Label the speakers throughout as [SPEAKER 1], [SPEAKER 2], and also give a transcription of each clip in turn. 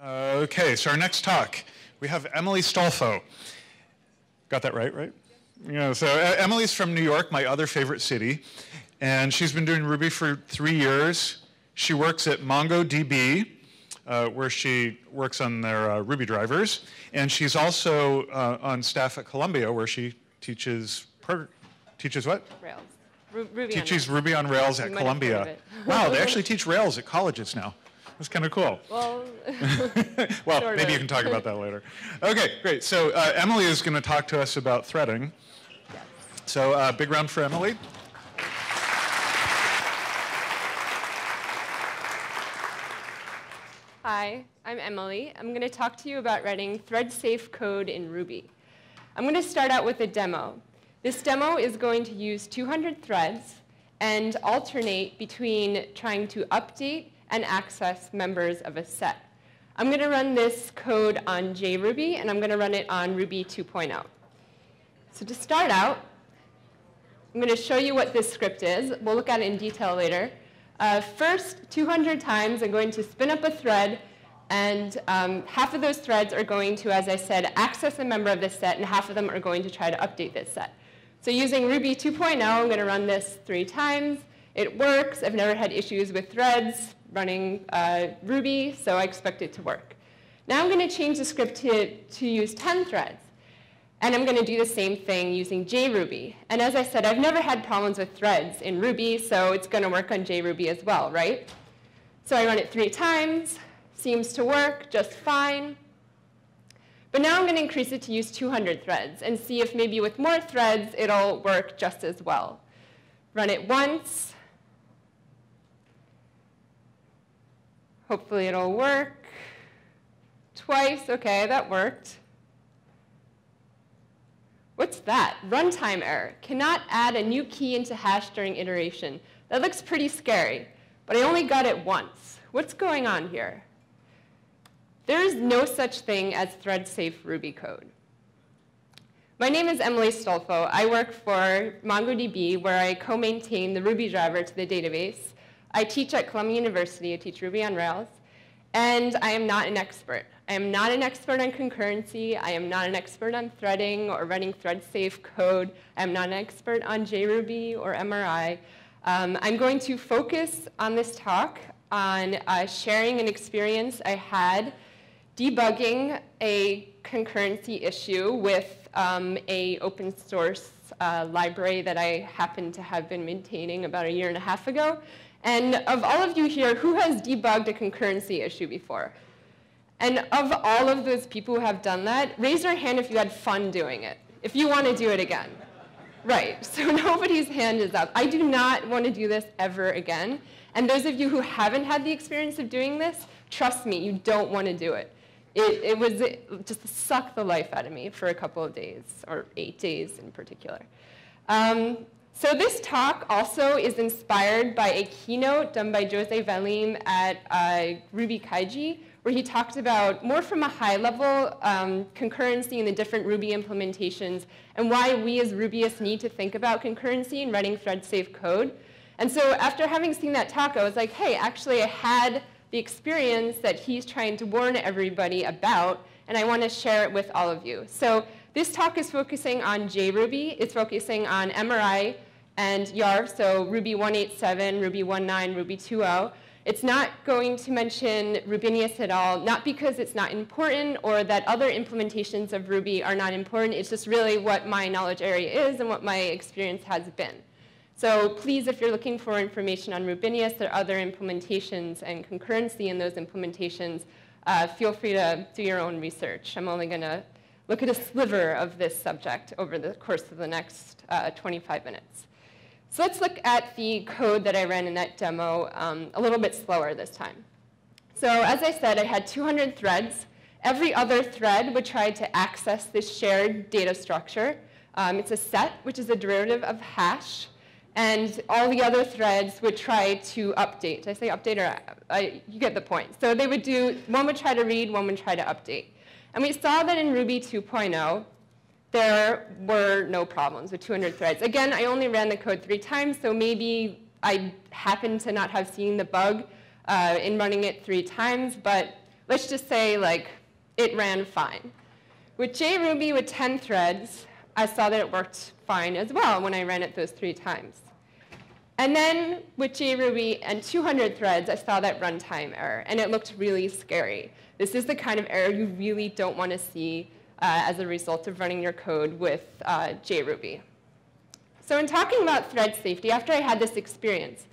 [SPEAKER 1] Okay, so our next talk, we have Emily Stolfo. Got that right? Yeah, so Emily's from New York, my other favorite city, and she's been doing Ruby for 3 years. She works at MongoDB, where she works on their Ruby drivers, and she's also on staff at Columbia, where she teaches what?
[SPEAKER 2] Rails. Ruby
[SPEAKER 1] teaches Ruby on Rails at Columbia. Wow, they actually teach Rails at colleges now. That's kind of cool.
[SPEAKER 2] Well,
[SPEAKER 1] well, maybe you can talk about that later. Okay, great. So Emily is going to talk to us about threading.
[SPEAKER 2] yes.
[SPEAKER 1] So big round for Emily.
[SPEAKER 2] Hi, I'm Emily. I'm going to talk to you about writing thread-safe code in Ruby. I'm going to start out with a demo. This demo is going to use 200 threads and alternate between trying to update and access members of a set. I'm going to run this code on JRuby, and I'm going to run it on Ruby 2.0. So to start out, I'm going to show you what this script is. We'll look at it in detail later. First, 200 times, I'm going to spin up a thread, and half of those threads are going to, as I said, access a member of this set, and half of them are going to try to update this set. So using Ruby 2.0, I'm going to run this 3 times. It works. I've never had issues with threads running Ruby, so I expect it to work. Now I'm going to change the script to use 10 threads. And I'm going to do the same thing using JRuby. And as I said, I've never had problems with threads in Ruby, so it's going to work on JRuby as well, right? So I run it 3 times. Seems to work just fine. But now I'm going to increase it to use 200 threads and see if maybe with more threads it'll work just as well. Run it once. Hopefully it'll work. Twice. OK, that worked. What's that? Runtime error. Cannot add a new key into hash during iteration. That looks pretty scary. But I only got it once. What's going on here? There is no such thing as thread-safe Ruby code. My name is Emily Stolfo. I work for MongoDB, where I co-maintain the Ruby driver to the database. I teach at Columbia University. I teach Ruby on Rails. And I am not an expert. I am not an expert on concurrency. I am not an expert on threading or running thread-safe code. I am not an expert on JRuby or MRI. I'm going to focus on this talk on sharing an experience I had debugging a concurrency issue with a open source library that I happen to have been maintaining about 1.5 years ago. And of all of you here, who has debugged a concurrency issue before? And of all of those people who have done that, raise your hand if you had fun doing it, if you want to do it again. Right, so nobody's hand is up. I do not want to do this ever again. And those of you who haven't had the experience of doing this, trust me, you don't want to do it. It just sucked the life out of me for a couple of days, or 8 days in particular. So this talk also is inspired by a keynote done by Jose Valim at Ruby Kaiji, where he talked about, more from a high level, concurrency in the different Ruby implementations and why we as Rubyists need to think about concurrency and writing thread-safe code. And so after having seen that talk, I was like, hey, actually I had the experience that he's trying to warn everybody about, and I want to share it with all of you. So this talk is focusing on JRuby. It's focusing on MRI and YARV, so Ruby 1.8.7, Ruby 1.9, Ruby 2.0. It's not going to mention Rubinius at all, not because it's not important or that other implementations of Ruby are not important. It's just really what my knowledge area is and what my experience has been. So please, if you're looking for information on Rubinius or other implementations and concurrency in those implementations, feel free to do your own research. I'm only going to look at a sliver of this subject over the course of the next 25 minutes. So let's look at the code that I ran in that demo a little bit slower this time. So as I said, I had 200 threads. Every other thread would try to access this shared data structure. It's a set, which is a derivative of hash. And all the other threads would try to update. Did I say update, or you get the point. So they would do, one would try to read, one would try to update. And we saw that in Ruby 2.0, there were no problems with 200 threads. Again, I only ran the code 3 times, so maybe I happened to not have seen the bug in running it 3 times. But Let's just say like it ran fine. With JRuby with 10 threads, I saw that it worked fine as well when I ran it those 3 times. And then with JRuby and 200 threads, I saw that runtime error, and it looked really scary. This is the kind of error you really don't want to see as a result of running your code with JRuby. So in talking about thread safety, after I had this experience,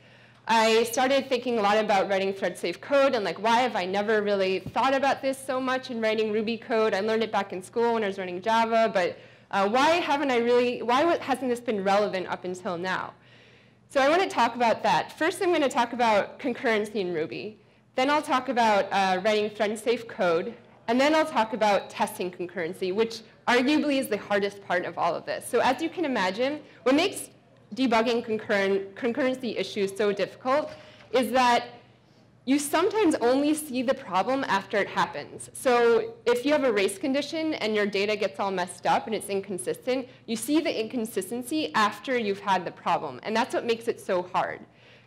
[SPEAKER 2] I started thinking a lot about writing thread-safe code and like, why have I never really thought about this so much in writing Ruby code? I learned it back in school when I was learning Java, but why hasn't this been relevant up until now? So I want to talk about that. First, I'm going to talk about concurrency in Ruby. Then I'll talk about writing thread-safe code. And then I'll talk about testing concurrency, which arguably is the hardest part of all of this. So as you can imagine, what makes debugging concurrency issues so difficult is that you sometimes only see the problem after it happens. So if you have a race condition and your data gets all messed up and it's inconsistent, you see the inconsistency after you've had the problem. And that's what makes it so hard.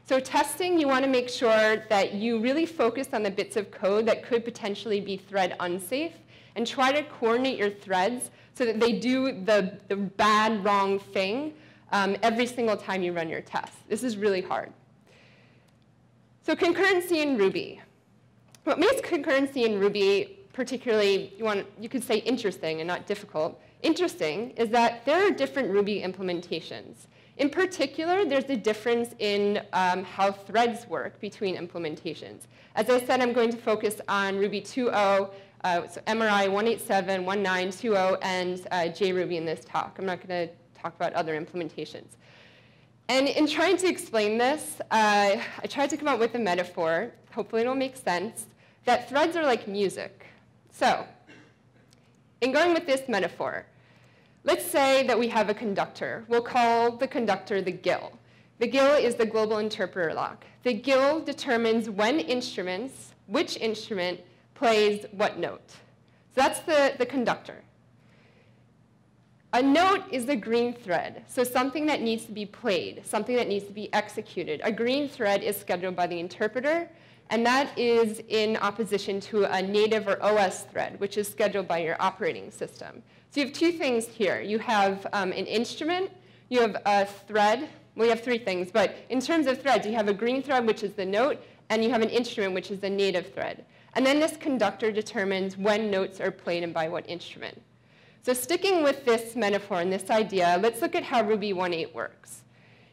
[SPEAKER 2] So testing, you want to make sure that you really focus on the bits of code that could potentially be thread unsafe and try to coordinate your threads so that they do the bad, wrong thing every single time you run your test. This is really hard. So concurrency in Ruby. What makes concurrency in Ruby particularly, you could say interesting and not difficult, interesting is that there are different Ruby implementations. In particular, there's a difference in how threads work between implementations. As I said, I'm going to focus on Ruby 2.0, so MRI 1.8.7, 1.9, 2.0, and JRuby in this talk. I'm not going to talk about other implementations. And in trying to explain this, I tried to come up with a metaphor, hopefully it'll make sense, that threads are like music. So, in going with this metaphor, let's say that we have a conductor. We'll call the conductor the GIL. The GIL is the global interpreter lock. The GIL determines which instrument plays what note. So that's the conductor. A note is a green thread, so something that needs to be played, something that needs to be executed. A green thread is scheduled by the interpreter, and that is in opposition to a native or OS thread, which is scheduled by your operating system. So you have 2 things here. You have an instrument, you have a thread. Well, you have 3 things, but in terms of threads, you have a green thread, which is the note, and you have an instrument, which is the native thread. And then this conductor determines when notes are played and by what instrument. So sticking with this metaphor and this idea, let's look at how Ruby 1.8 works.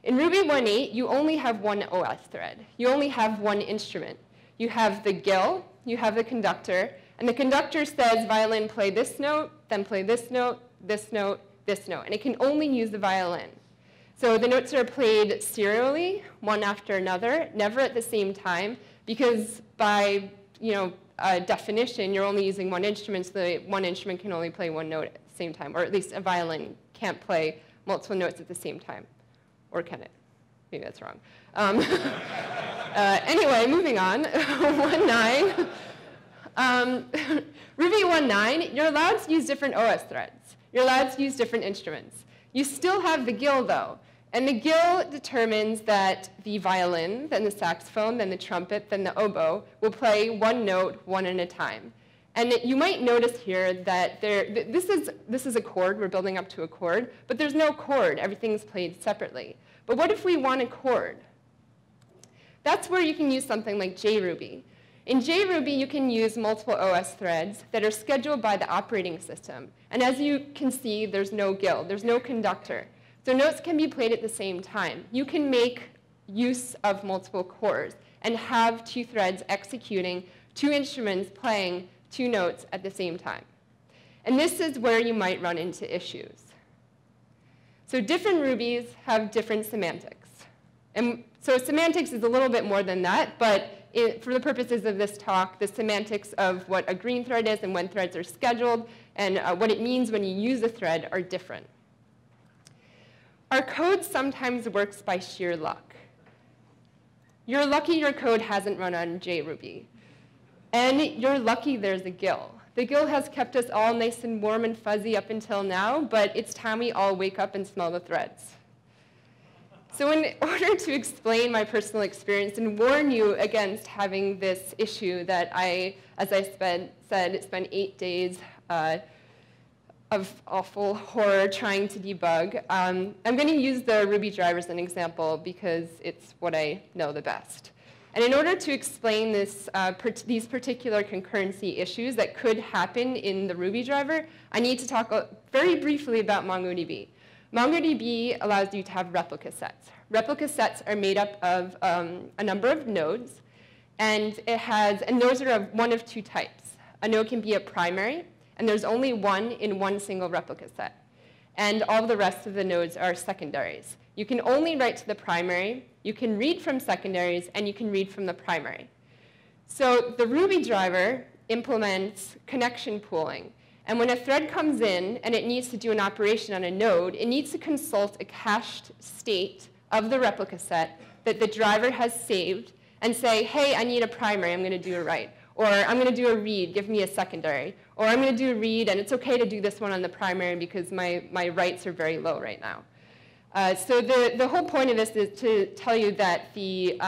[SPEAKER 2] In Ruby 1.8, you only have one OS thread. You only have one instrument. You have the GIL, you have the conductor, and the conductor says, violin, play this note, then play this note, this note, this note. And it can only use the violin. So the notes are played serially, one after another, never at the same time, because by definition, you're only using one instrument, so the one instrument can only play one note at the same time, or at least a violin can't play multiple notes at the same time. Or can it? Maybe that's wrong. Anyway, moving on. 1.9. Ruby 1.9, you're allowed to use different OS threads. You're allowed to use different instruments. You still have the GIL, though. And the GIL determines that the violin, then the saxophone, then the trumpet, then the oboe will play one note, one at a time. And you might notice here that this is a chord. We're building up to a chord. But there's no chord. Everything's played separately. But what if we want a chord? That's where you can use something like JRuby. In JRuby, you can use multiple OS threads that are scheduled by the operating system. And as you can see, there's no GIL. There's no conductor. So notes can be played at the same time. You can make use of multiple cores and have 2 threads executing, 2 instruments playing 2 notes at the same time. And this is where you might run into issues. So different Rubies have different semantics. And so semantics is a little bit more than that, but for the purposes of this talk, the semantics of what a green thread is and when threads are scheduled and what it means when you use a thread are different. Our code sometimes works by sheer luck. You're lucky your code hasn't run on JRuby. And you're lucky there's a GIL. The GIL has kept us all nice and warm and fuzzy up until now, but it's time we all wake up and smell the threads. So in order to explain my personal experience and warn you against having this issue that as I said, spent 8 days of awful horror trying to debug, I'm going to use the Ruby driver as an example because it's what I know the best. And in order to explain this, these particular concurrency issues that could happen in the Ruby driver, I need to talk very briefly about MongoDB. MongoDB allows you to have replica sets. Replica sets are made up of a number of nodes, and those are of one of 2 types. A node can be a primary, and there's only one in one single replica set. And all the rest of the nodes are secondaries. You can only write to the primary, you can read from secondaries, and you can read from the primary. So the Ruby driver implements connection pooling. And when a thread comes in and it needs to do an operation on a node, it needs to consult a cached state of the replica set that the driver has saved and say, hey, I need a primary, I'm going to do a write. Or I'm going to do a read, give me a secondary. Or I'm going to do a read, and it's OK to do this one on the primary because my writes are very low right now. So the whole point of this is to tell you that the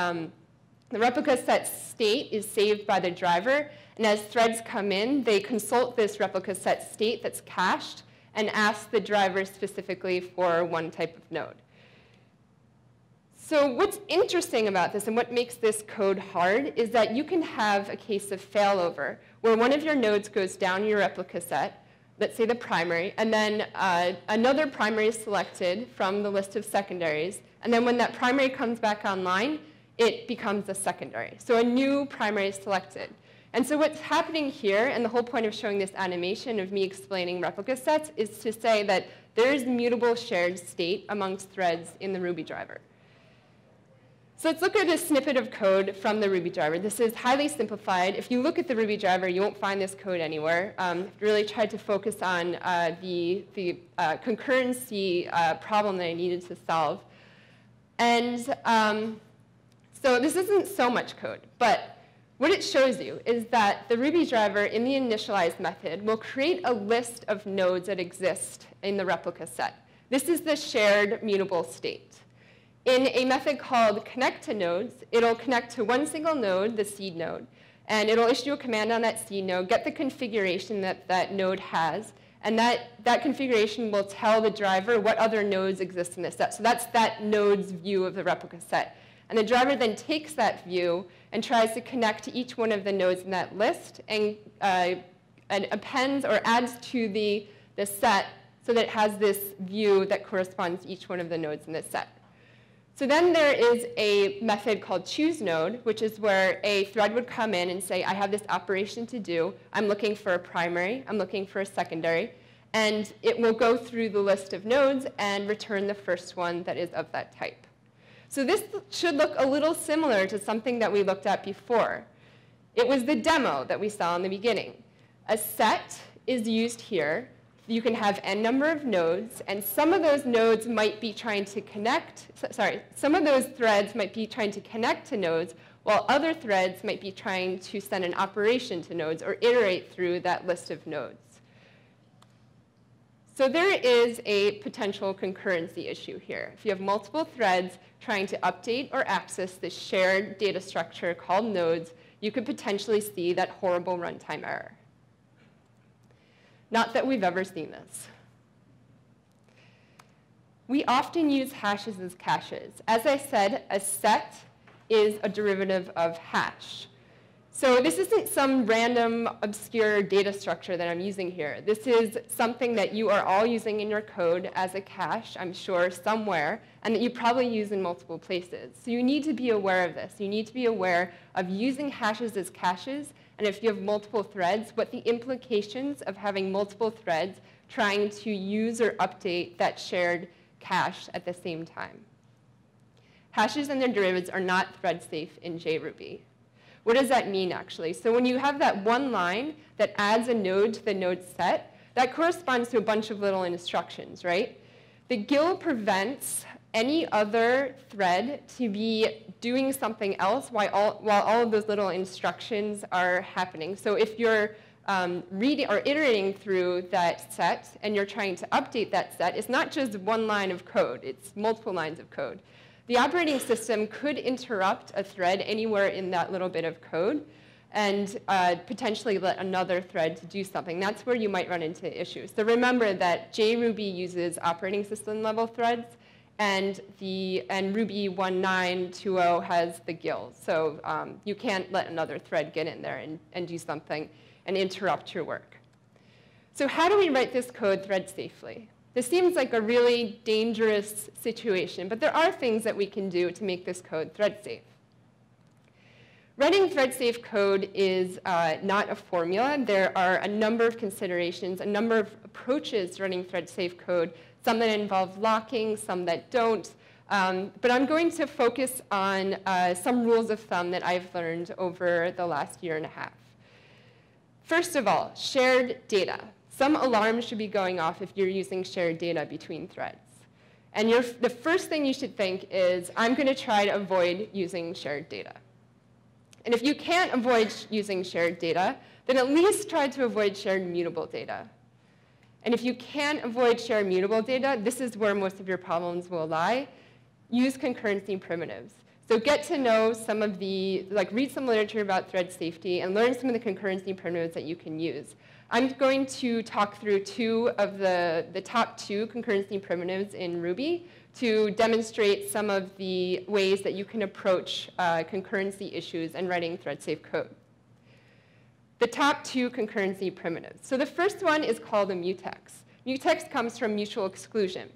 [SPEAKER 2] replica set state is saved by the driver. And as threads come in, they consult this replica set state that's cached and ask the driver specifically for one type of node. So what's interesting about this and what makes this code hard is that you can have a case of failover where one of your nodes goes down your replica set, let's say the primary, and then another primary is selected from the list of secondaries. And then when that primary comes back online, it becomes a secondary. So a new primary is selected. And so what's happening here, and the whole point of showing this animation of me explaining replica sets, is to say that there is mutable shared state amongst threads in the Ruby driver. So let's look at this snippet of code from the Ruby driver. This is highly simplified. If you look at the Ruby driver, you won't find this code anywhere. I've really tried to focus on the concurrency problem that I needed to solve. And so this isn't so much code, but what it shows you is that the Ruby driver in the initialize method will create a list of nodes that exist in the replica set. This is the shared mutable state. In a method called connect to nodes, it'll connect to one single node, the seed node, and it'll issue a command on that seed node, get the configuration that that node has, and that configuration will tell the driver what other nodes exist in the set. So that's that node's view of the replica set. And the driver then takes that view and tries to connect to each one of the nodes in that list and appends or adds to the set so that it has this view that corresponds to each one of the nodes in the set. So then there is a method called chooseNode, which is where a thread would come in and say, I have this operation to do. I'm looking for a primary. I'm looking for a secondary. And it will go through the list of nodes and return the first one that is of that type. So this should look a little similar to something that we looked at before. It was the demo that we saw in the beginning. A set is used here. You can have n number of nodes, and some of those nodes might be trying to connect, some of those threads might be trying to connect to nodes, while other threads might be trying to send an operation to nodes or iterate through that list of nodes. So there is a potential concurrency issue here. If you have multiple threads trying to update or access this shared data structure called nodes, you could potentially see that horrible runtime error. Not that we've ever seen this. We often use hashes as caches. As I said, a set is a derivative of hash. So this isn't some random, obscure data structure that I'm using here. This is something that you are all using in your code as a cache, I'm sure, somewhere, and that you probably use in multiple places. So you need to be aware of this. You need to be aware of using hashes as caches, and if you have multiple threads, what the implications of having multiple threads trying to use or update that shared cache at the same time. Hashes and their derivatives are not thread safe in JRuby. What does that mean, actually? So when you have that one line that adds a node to the node set, that corresponds to a bunch of little instructions, right? The GIL prevents any other thread to be doing something else while all of those little instructions are happening. So if you're reading or iterating through that set and you're trying to update that set, it's not just one line of code. It's multiple lines of code. the operating system could interrupt a thread anywhere in that little bit of code and potentially let another thread to do something. That's where you might run into issues. So remember that JRuby uses operating system level threads, and Ruby 19.20 has the guild. So you can't let another thread get in there and do something and interrupt your work. So how do we write this code thread safely? This seems like a really dangerous situation, but there are things that we can do to make this code thread safe. Writing thread safe code is not a formula. There are a number of considerations, a number of approaches to running thread safe code, some that involve locking, some that don't. But I'm going to focus on some rules of thumb that I've learned over the last year and a half. First of all, shared data. Some alarms should be going off if you're using shared data between threads. And the first thing you should think is, I'm going to try to avoid using shared data. And if you can't avoid using shared data, then at least try to avoid shared mutable data. And if you can't avoid shared mutable data, this is where most of your problems will lie. Use concurrency primitives. So get to know some of the, read some literature about thread safety and learn some of the concurrency primitives that you can use. I'm going to talk through two of the top two concurrency primitives in Ruby to demonstrate some of the ways that you can approach concurrency issues and writing thread-safe code. The top two concurrency primitives. So the first one is called a mutex. Mutex comes from mutual exclusion.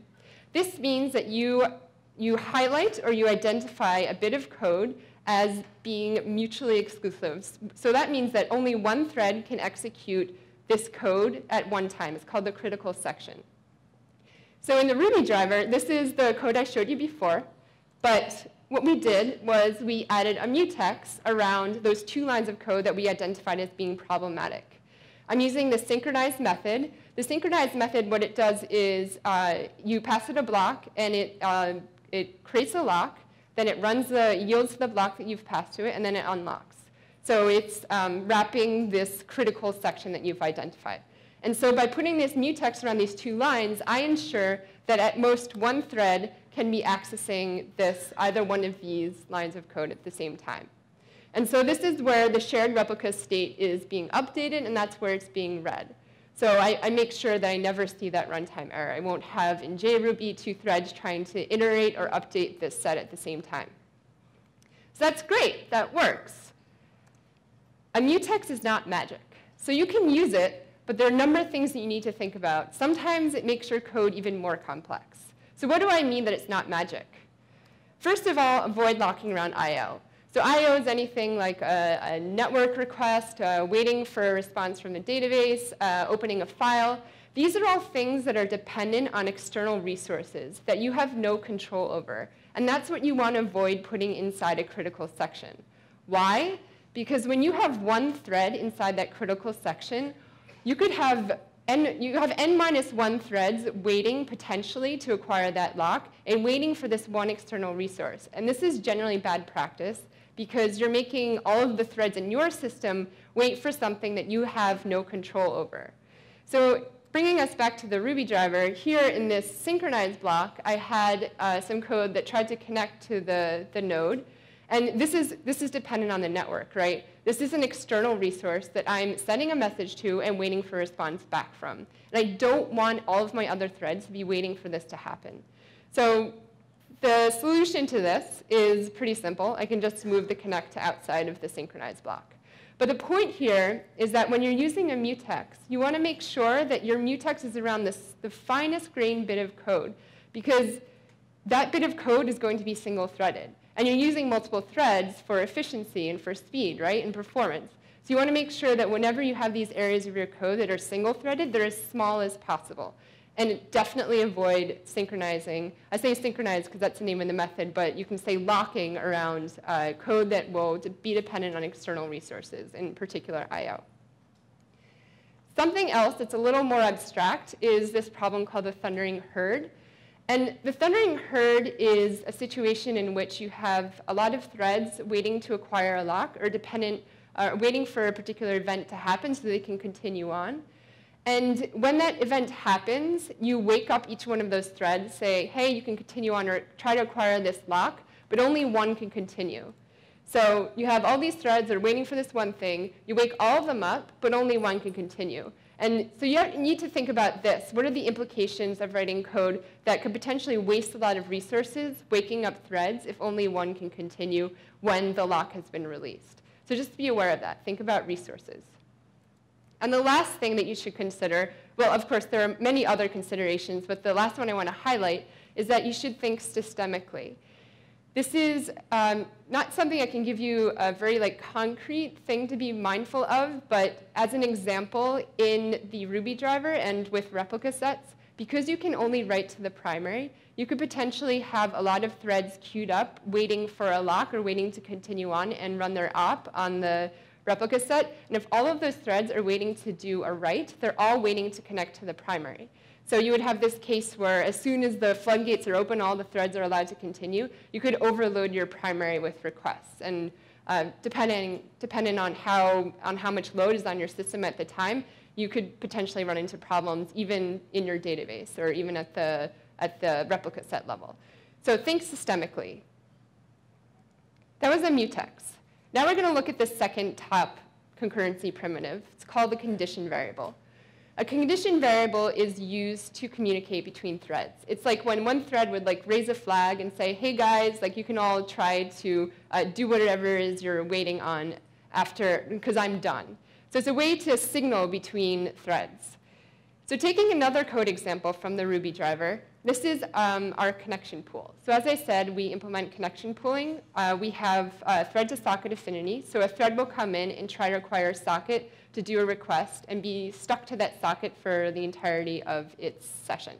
[SPEAKER 2] This means that you highlight or you identify a bit of code as being mutually exclusive. So that means that only one thread can execute this code at one time. It's called the critical section. So in the Ruby driver, this is the code I showed you before, but what we did was we added a mutex around those two lines of code that we identified as being problematic. I'm using the synchronize method. The synchronize method, what it does is you pass it a block, and it creates a lock, then it yields the block that you've passed to it, and then it unlocks. So it's wrapping this critical section that you've identified. And so by putting this mutex around these two lines, I ensure that at most one thread can be accessing either one of these lines of code at the same time. And so this is where the shared replica state is being updated, and that's where it's being read. So I make sure that I never see that runtime error. I won't have in JRuby two threads trying to iterate or update this set at the same time. So that's great. That works. A mutex is not magic. So you can use it, but there are a number of things that you need to think about. Sometimes it makes your code even more complex. So what do I mean that it's not magic? First of all, avoid locking around I/O. So I/O is anything like a network request, waiting for a response from the database, opening a file. These are all things that are dependent on external resources that you have no control over. And that's what you want to avoid putting inside a critical section. Why? Because when you have one thread inside that critical section, you have n-1 threads waiting potentially to acquire that lock and waiting for this one external resource. And this is generally bad practice because you're making all of the threads in your system wait for something that you have no control over. So bringing us back to the Ruby driver, here in this synchronized block, I had some code that tried to connect to the node. And this is dependent on the network, right? This is an external resource that I'm sending a message to and waiting for a response back from. And I don't want all of my other threads to be waiting for this to happen. So the solution to this is pretty simple. I can just move the connect to outside of the synchronized block. But the point here is that when you're using a mutex, you want to make sure that your mutex is around the finest grained bit of code, because that bit of code is going to be single-threaded. And you're using multiple threads for efficiency and for speed, right, and performance. So you want to make sure that whenever you have these areas of your code that are single-threaded, they're as small as possible. And definitely avoid synchronizing. I say synchronize because that's the name of the method, but you can say locking around code that will be dependent on external resources, in particular I/O. Something else that's a little more abstract is this problem called the thundering herd. And the thundering herd is a situation in which you have a lot of threads waiting to acquire a lock or waiting for a particular event to happen so they can continue on. And when that event happens, you wake up each one of those threads, say, hey, you can continue on or try to acquire this lock. but only one can continue. So you have all these threads that are waiting for this one thing. You wake all of them up, but only one can continue. And so you need to think about this. What are the implications of writing code that could potentially waste a lot of resources waking up threads if only one can continue when the lock has been released? So just be aware of that. Think about resources. And the last thing that you should consider, well, of course, there are many other considerations, but the last one I want to highlight is that you should think systemically. This is not something I can give you a very concrete thing to be mindful of, but as an example, in the Ruby driver and with replica sets, because you can only write to the primary, you could potentially have a lot of threads queued up waiting for a lock or waiting to continue on and run their op on the replica set. And if all of those threads are waiting to do a write, they're all waiting to connect to the primary. So you would have this case where as soon as the floodgates are open, all the threads are allowed to continue. You could overload your primary with requests. And depending on how much load is on your system at the time, you could potentially run into problems even in your database or even at the replica set level. So think systemically. That was a mutex. Now we're going to look at the second top concurrency primitive. It's called the condition variable. A condition variable is used to communicate between threads. It's like when one thread would raise a flag and say, hey guys, you can all try to do whatever it is you're waiting on after, because I'm done. So it's a way to signal between threads. So taking another code example from the Ruby driver, this is our connection pool. So as I said, we implement connection pooling. We have thread to socket affinity. So a thread will come in and try to require a socket to do a request and be stuck to that socket for the entirety of its session.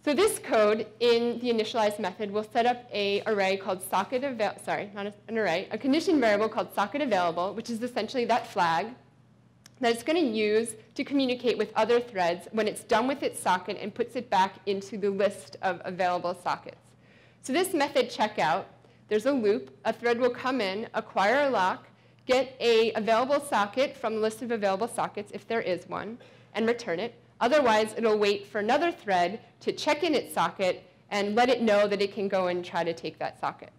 [SPEAKER 2] So this code in the initialize method will set up an array called socket available, sorry, not an array, a condition variable called socket available, which is essentially that flag that it's going to use to communicate with other threads when it's done with its socket and puts it back into the list of available sockets. So this method checkout, there's a loop. A thread will come in, acquire a lock, get an available socket from the list of available sockets, if there is one, and return it. Otherwise, it'll wait for another thread to check in its socket and let it know that it can go and try to take that socket.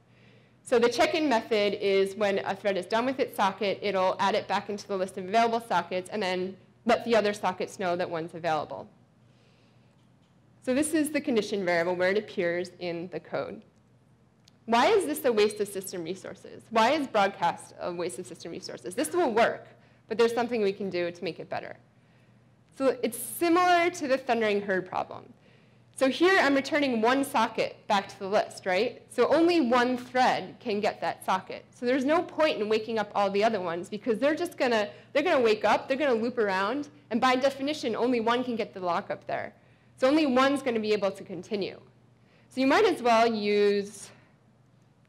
[SPEAKER 2] So the check-in method is when a thread is done with its socket, it'll add it back into the list of available sockets and then let the other sockets know that one's available. So this is the condition variable where it appears in the code. Why is this a waste of system resources? Why is broadcast a waste of system resources? This will work, but there's something we can do to make it better. So it's similar to the thundering herd problem. So here I'm returning one socket back to the list, right? So only one thread can get that socket. So there's no point in waking up all the other ones because they're gonna wake up, they're gonna loop around, and by definition, only one can get the lock up there. So only one's gonna be able to continue. So you might as well use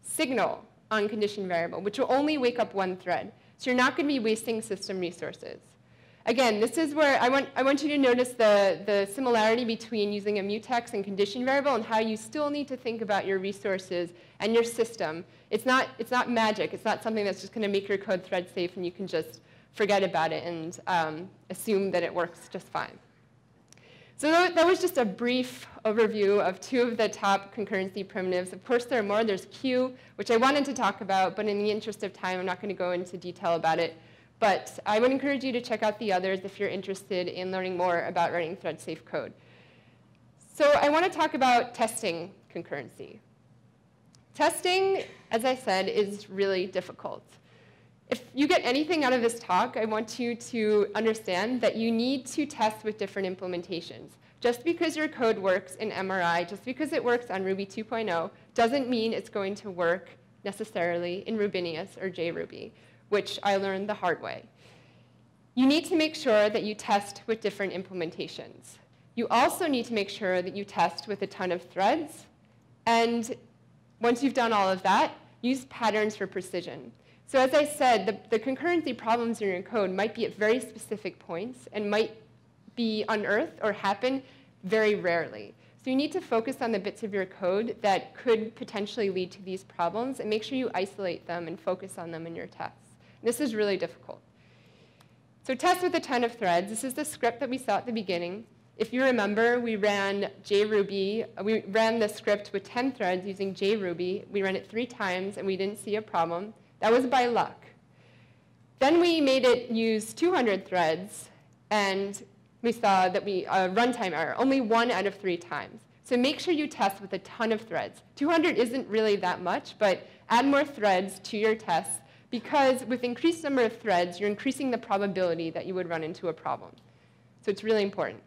[SPEAKER 2] signal on condition variable, which will only wake up one thread. So you're not gonna be wasting system resources. Again, this is where I want you to notice the similarity between using a mutex and condition variable and how you still need to think about your resources and your system. It's not magic. It's not something that's just going to make your code thread safe and you can just forget about it and assume that it works just fine. So that was just a brief overview of two of the top concurrency primitives. Of course, there are more. There's Q, which I wanted to talk about, but in the interest of time, I'm not going to go into detail about it. But I would encourage you to check out the others if you're interested in learning more about writing thread-safe code. So I want to talk about testing concurrency. Testing, as I said, is really difficult. If you get anything out of this talk, I want you to understand that you need to test with different implementations. Just because your code works in MRI, just because it works on Ruby 2.0, doesn't mean it's going to work necessarily in Rubinius or JRuby, which I learned the hard way. You need to make sure that you test with different implementations. You also need to make sure that you test with a ton of threads. And once you've done all of that, use patterns for precision. So as I said, the concurrency problems in your code might be at very specific points and might be unearthed or happen very rarely. So you need to focus on the bits of your code that could potentially lead to these problems and make sure you isolate them and focus on them in your tests. This is really difficult. So test with a ton of threads. This is the script that we saw at the beginning. If you remember, we ran JRuby. We ran the script with 10 threads using JRuby. We ran it 3 times, and we didn't see a problem. That was by luck. Then we made it use 200 threads, and we saw that runtime error, only 1 out of 3 times. So make sure you test with a ton of threads. 200 isn't really that much, but add more threads to your tests, because with increased number of threads, you're increasing the probability that you would run into a problem. So it's really important.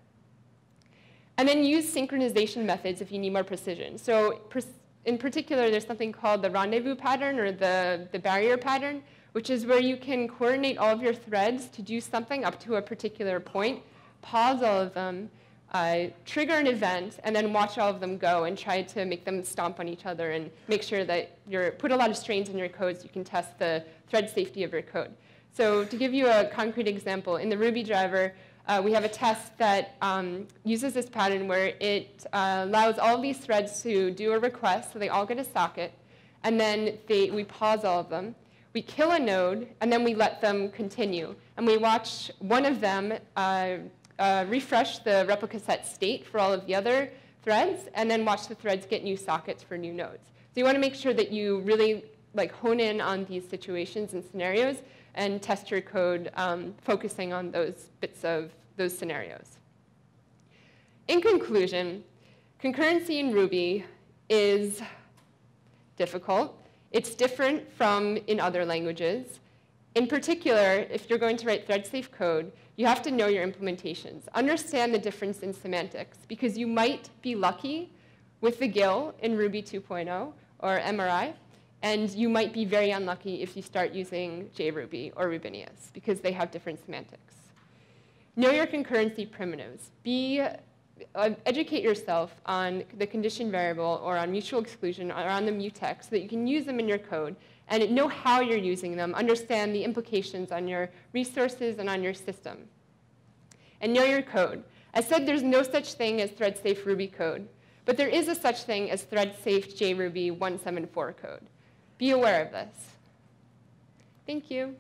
[SPEAKER 2] And then use synchronization methods if you need more precision. So in particular, there's something called the rendezvous pattern or the barrier pattern, which is where you can coordinate all of your threads to do something up to a particular point, pause all of them, trigger an event, and then watch all of them go and try to make them stomp on each other and make sure that put a lot of strains in your code so you can test the thread safety of your code. So to give you a concrete example, in the Ruby driver, we have a test that uses this pattern where it allows all of these threads to do a request, so they all get a socket, and then we pause all of them. We kill a node, and then we let them continue. And we watch one of them refresh the replica set state for all of the other threads, and then watch the threads get new sockets for new nodes. So you want to make sure that you really hone in on these situations and scenarios and test your code focusing on those bits of those scenarios. In conclusion, concurrency in Ruby is difficult. It's different from in other languages. In particular, if you're going to write thread-safe code, you have to know your implementations. Understand the difference in semantics, because you might be lucky with the GIL in Ruby 2.0 or MRI, and you might be very unlucky if you start using JRuby or Rubinius, because they have different semantics. Know your concurrency primitives. Educate yourself on the condition variable or on mutual exclusion or on the mutex so that you can use them in your code and know how you're using them, understand the implications on your resources and on your system. And know your code. I said there's no such thing as thread-safe Ruby code, but there is a such thing as thread-safe JRuby 174 code. Be aware of this. Thank you.